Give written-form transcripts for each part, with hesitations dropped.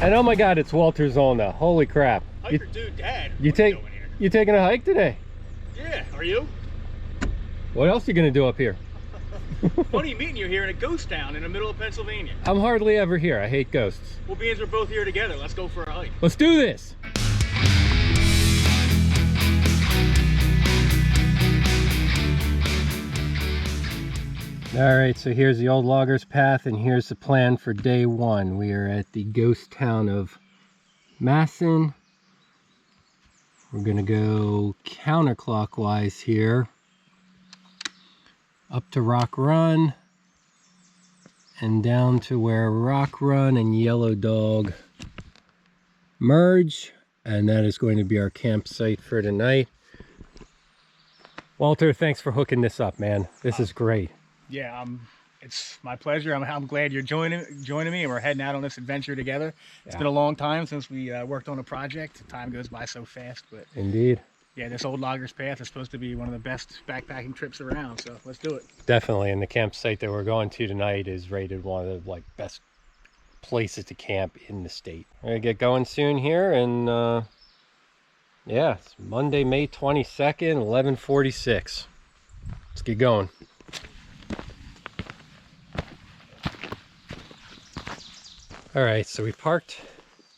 And oh my God, it's Walter Zolna. Holy crap. Hiker dude, Dad. You taking a hike today? Yeah, are you? What else are you gonna do up here? Funny meeting you here in a ghost town in the middle of Pennsylvania. I'm hardly ever here. I hate ghosts. Well, being we're both here together, let's go for a hike. Let's do this. All right, so here's the old loggers path, and here's the plan for day one. We are at the ghost town of Masten. We're gonna go counterclockwise here, up to Rock Run, and down to where Rock Run and Yellow Dog merge, and that is going to be our campsite for tonight. Walter, thanks for hooking this up, man. This is great. Yeah, it's my pleasure. I'm glad you're joining me, and we're heading out on this adventure together. It's been a long time since we worked on a project. Time goes by so fast, but indeed. Yeah, this old loggers path is supposed to be one of the best backpacking trips around, so let's do it. Definitely, and the campsite that we're going to tonight is rated one of the best places to camp in the state. We're gonna get going soon here, and yeah, it's Monday, May 22nd, 11:46. Let's get going. All right, so we parked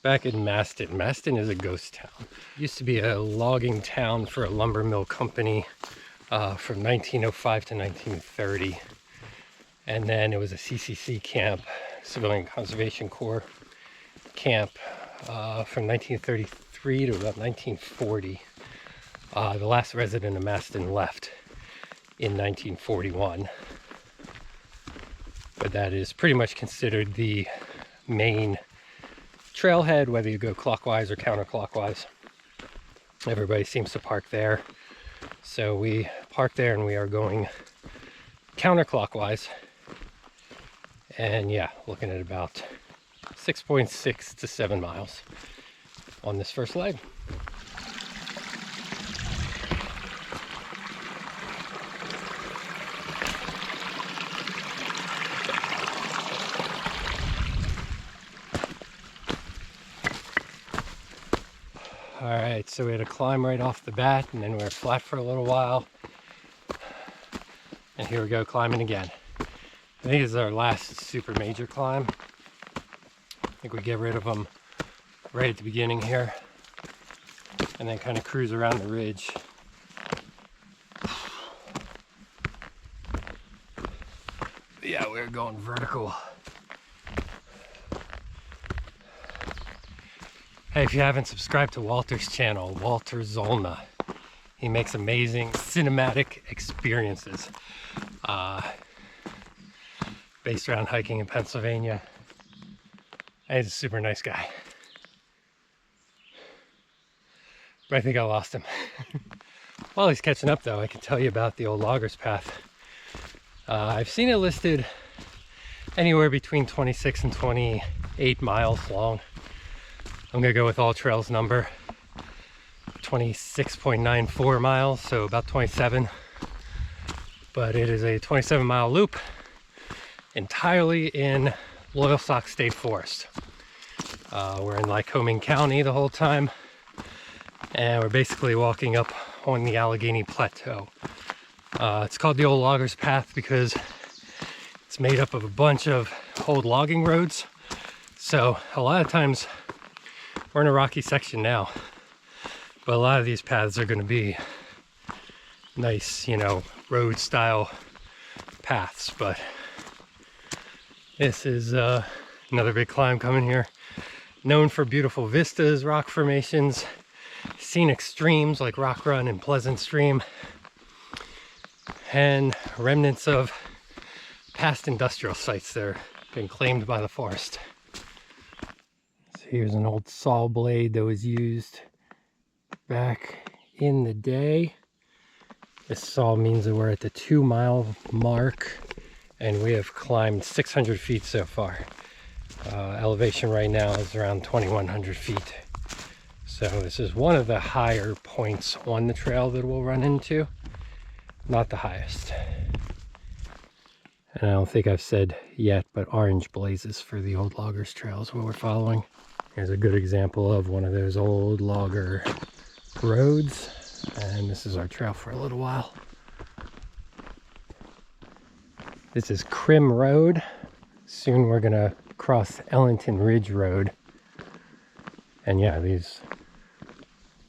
back in Masten. Masten is a ghost town. It used to be a logging town for a lumber mill company from 1905 to 1930. And then it was a CCC camp, Civilian Conservation Corps camp, from 1933 to about 1940. The last resident of Masten left in 1941. But that is pretty much considered the main trailhead, whether you go clockwise or counterclockwise. Everybody seems to park there. So we parked there and we are going counterclockwise. And yeah, looking at about 6.6 to 7 miles on this first leg. All right, so we had to climb right off the bat, and then we were flat for a little while. And here we go, climbing again. I think this is our last super major climb. I think we get rid of them right at the beginning here, and then kind of cruise around the ridge. But yeah, we're going vertical. Hey, if you haven't subscribed to Walter's channel, Walter Zolna, he makes amazing cinematic experiences based around hiking in Pennsylvania. And he's a super nice guy. But I think I lost him. While he's catching up though, I can tell you about the old loggers path. I've seen it listed anywhere between 26 and 28 miles long. I'm gonna go with All Trails number, 26.94 miles, so about 27. But it is a 27-mile loop entirely in Loyalsock State Forest. We're in Lycoming County the whole time, and we're basically walking up on the Allegheny Plateau. It's called the Old Loggers Path because it's made up of a bunch of old logging roads. So a lot of times, we're in a rocky section now, but a lot of these paths are going to be nice, you know, road style paths. But this is another big climb coming here. Known for beautiful vistas, rock formations, scenic streams like Rock Run and Pleasant Stream, and remnants of past industrial sites that have been claimed by the forest. Here's an old saw blade that was used back in the day. This saw means that we're at the 2-mile mark, and we have climbed 600 feet so far. Elevation right now is around 2,100 feet. So this is one of the higher points on the trail that we'll run into. Not the highest. And I don't think I've said yet, but orange blazes for the old loggers trails what we're following. Here's a good example of one of those old logger roads, and this is our trail for a little while. This is Crim Road. Soon we're gonna cross Ellington Ridge Road. And yeah, these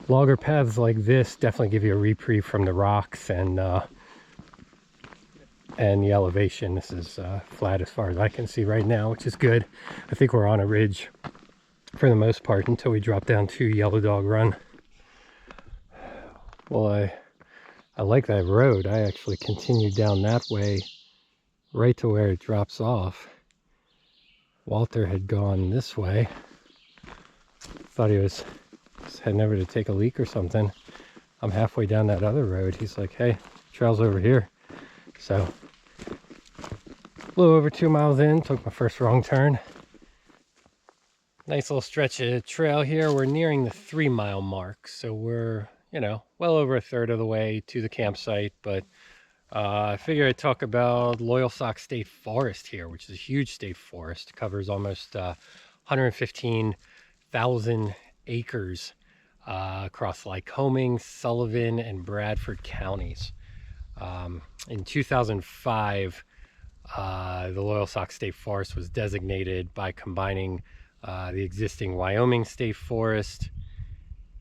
logger paths like this definitely give you a reprieve from the rocks and the elevation. This is flat as far as I can see right now, which is good. I think we're on a ridge for the most part until we drop down to Yellow Dog Run. Well, I like that road. I actually continued down that way right to where it drops off. Walter had gone this way. Thought he was heading over to take a leak or something. I'm halfway down that other road. He's like, hey, trail's over here. So, a little over 2 miles in, took my first wrong turn. Nice little stretch of trail here. We're nearing the 3-mile mark, so we're, you know, well over a third of the way to the campsite, but I figure I'd talk about Loyalsock State Forest here, which is a huge state forest. It covers almost 115,000 acres across Lycoming, Sullivan, and Bradford counties. In 2005, the Loyalsock State Forest was designated by combining the existing Wyoming State Forest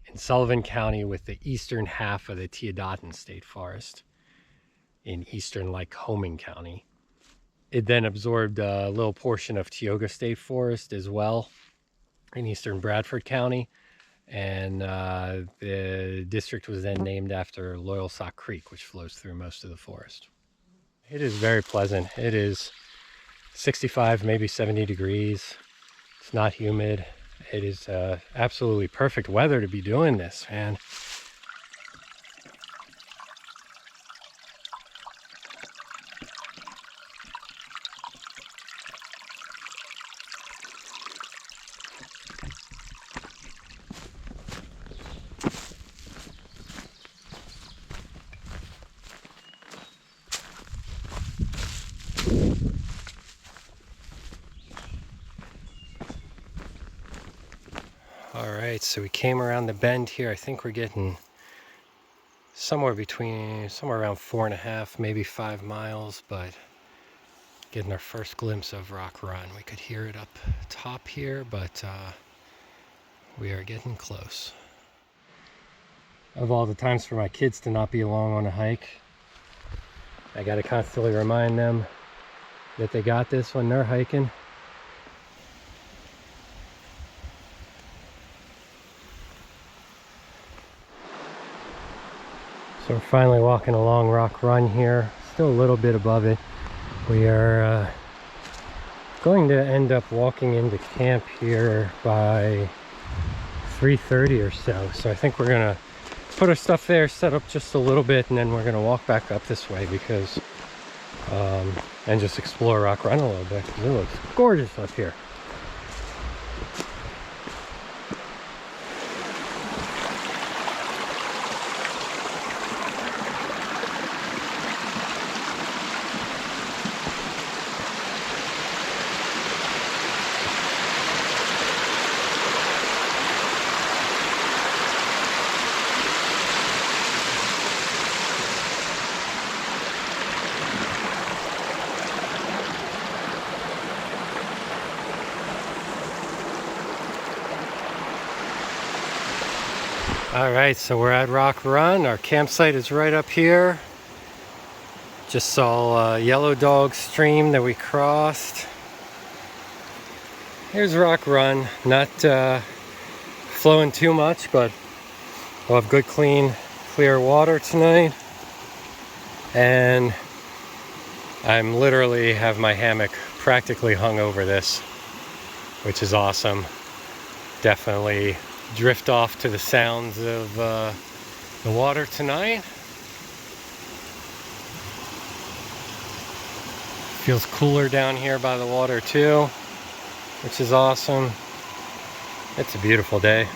in Sullivan County with the eastern half of the Teodotin State Forest in eastern Lycoming County. It then absorbed a little portion of Tioga State Forest as well in eastern Bradford County, and the district was then named after Loyalsock Creek, which flows through most of the forest. It is very pleasant. It is 65, maybe 70 degrees. It's not humid. It is absolutely perfect weather to be doing this, man. All right, so we came around the bend here. I think we're getting somewhere around 4.5, maybe 5 miles, but getting our first glimpse of Rock Run. We could hear it up top here, but we are getting close. Of all the times for my kids to not be along on a hike, I got to constantly remind them that they got this when they're hiking. So we're finally walking along Rock Run here, still a little bit above it. We are going to end up walking into camp here by 3:30 or so. So I think we're gonna put our stuff there, set up just a little bit, and then we're gonna walk back up this way because and just explore Rock Run a little bit. It looks gorgeous up here. All right, so we're at Rock Run. Our campsite is right up here. Just saw Yellow Dog Stream that we crossed. Here's Rock Run. Not flowing too much, but we'll have good, clean, clear water tonight. And I'm literally have my hammock practically hung over this, which is awesome. Definitely drift off to the sounds of the water tonight. Feels cooler down here by the water too, which is awesome. It's a beautiful day.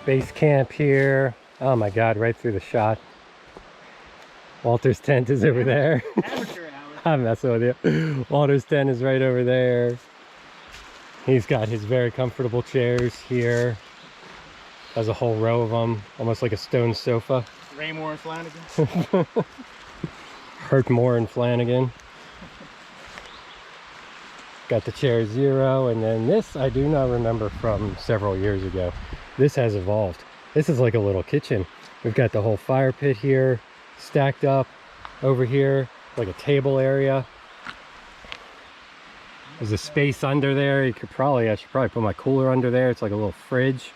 Base camp here. Oh my God, right through the shot. Walter's tent is over there. Amateur hour. I'm messing with you. Walter's tent is right over there. He's got his very comfortable chairs here. Has a whole row of them, almost like a stone sofa. Raymore and Flanagan. Hurtmore and Flanagan. Got the chair 0, and then this I do not remember from several years ago. This has evolved. This is like a little kitchen. We've got the whole fire pit here stacked up over here, like a table area. There's a space under there. I should probably put my cooler under there. It's like a little fridge.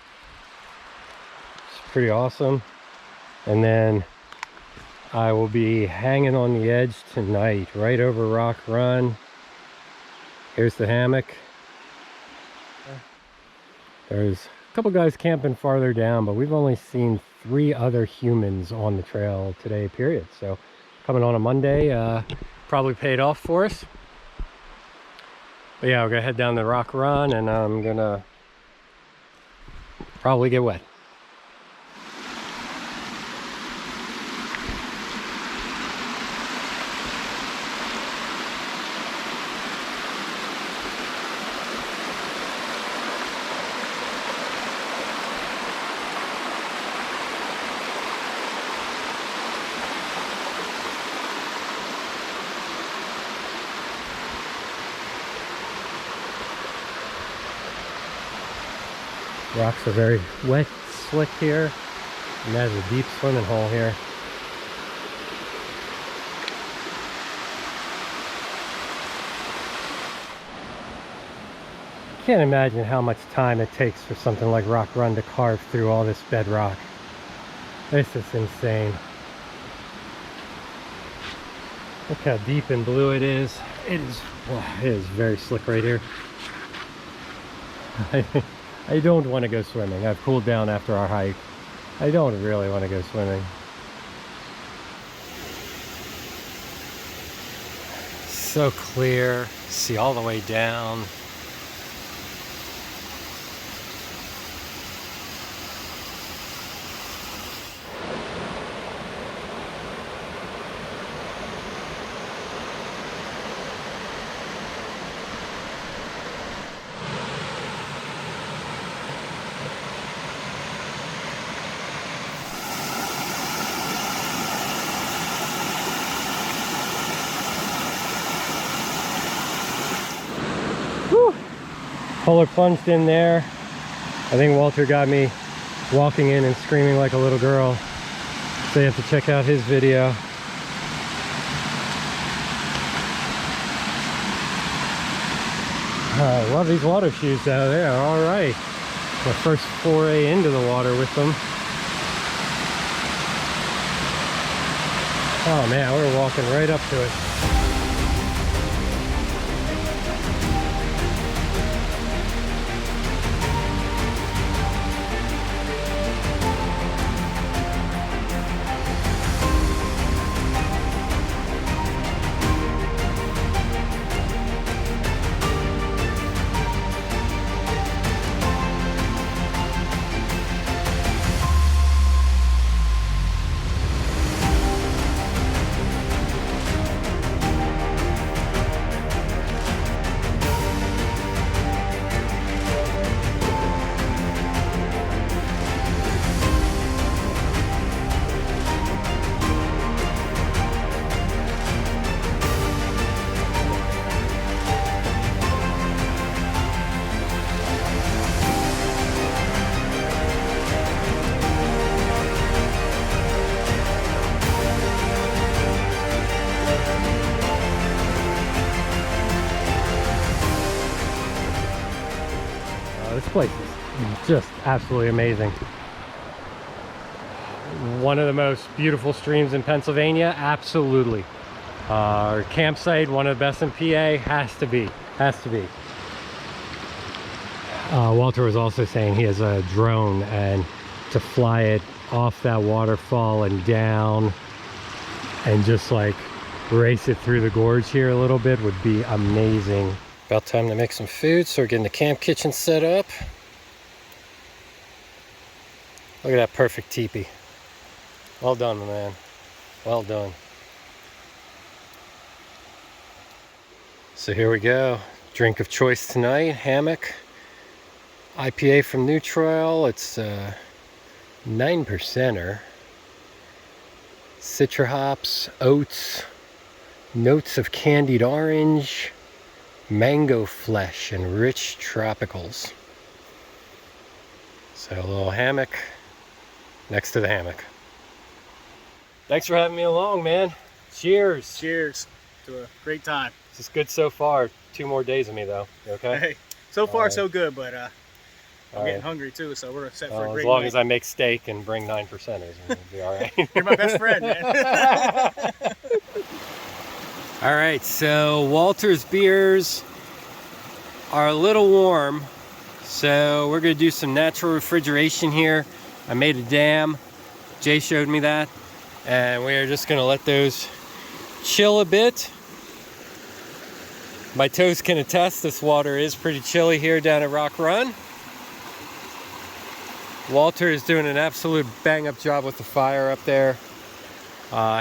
It's pretty awesome. And then I will be hanging on the edge tonight, right over Rock Run. Here's the hammock. There's a couple guys camping farther down, but we've only seen 3 other humans on the trail today, period. So coming on a Monday, probably paid off for us. But yeah, we're gonna head down the Rock Run, and I'm gonna probably get wet. Rocks are very wet, slick here, and there's a deep swimming hole here. I can't imagine how much time it takes for something like Rock Run to carve through all this bedrock. This is insane. Look how deep and blue it is. It is very slick right here. I don't want to go swimming. I've cooled down after our hike. I don't really want to go swimming. So clear. See all the way down. Polar plunged in there. I think Walter got me walking in and screaming like a little girl. So you have to check out his video. I love these water shoes though. They are all right. My first foray into the water with them. Oh man, we're walking right up to it. This place is just absolutely amazing. One of the most beautiful streams in Pennsylvania, absolutely. Our campsite, one of the best in PA, has to be. Walter was also saying he has a drone, and to fly it off that waterfall and down and just like race it through the gorge here a little bit would be amazing. About time to make some food, so we're getting the camp kitchen set up. Look at that perfect teepee. Well done, man. Well done. So here we go. Drink of choice tonight, hammock. IPA from New Trail. It's 9%er. Citra hops, oats, notes of candied orange, mango flesh, and rich tropicals. So a little hammock next to the hammock. Thanks for having me along, man. Cheers. Cheers to a great time. This is good so far. 2 more days of me, though. You okay? Hey, so far right. So good, but I'm All getting right. hungry too, so we're set for a great as long night. as I make steak and bring 9%ers, it'll be all right. You're my best friend, man. All right, so Walter's beers are a little warm, so we're gonna do some natural refrigeration here. I made a dam. Jay showed me that, and we are just gonna let those chill a bit. My toes can attest this water is pretty chilly here down at Rock Run. Walter is doing an absolute bang-up job with the fire up there.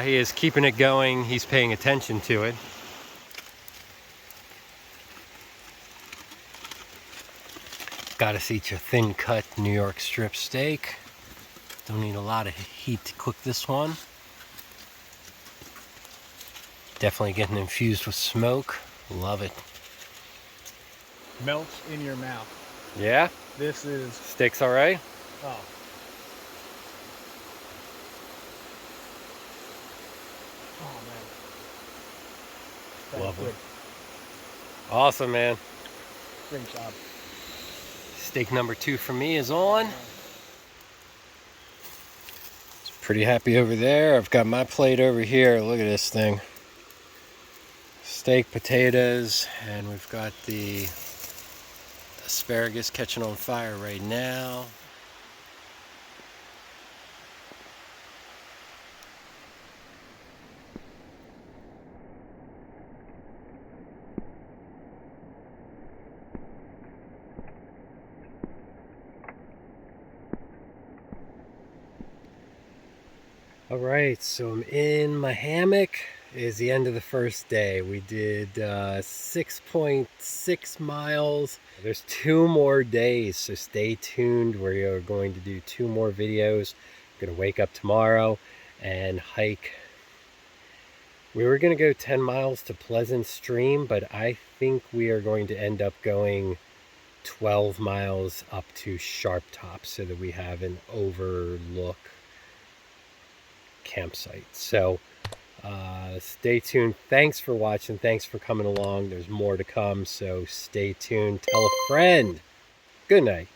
He is keeping it going. He's paying attention to it. Gotta eat your thin-cut New York strip steak. Don't need a lot of heat to cook this one. Definitely getting infused with smoke. Love it. Melts in your mouth. Yeah? This is, Steak's all right? oh. Oh man. That is Lovely. good. Awesome, man. Great job. Steak number 2 for me is on. Pretty happy over there. I've got my plate over here. Look at this thing. Steak, potatoes, and we've got the asparagus catching on fire right now. All right, so I'm in my hammock. It is the end of the first day. We did 6.6 miles. There's 2 more days, so stay tuned. We are going to do 2 more videos. I'm gonna wake up tomorrow and hike. We were gonna go 10 miles to Pleasant Stream, but I think we are going to end up going 12 miles up to Sharp Top so that we have an overlook campsite. So stay tuned. Thanks for watching. Thanks for coming along. There's more to come, so stay tuned. Tell a friend. Good night.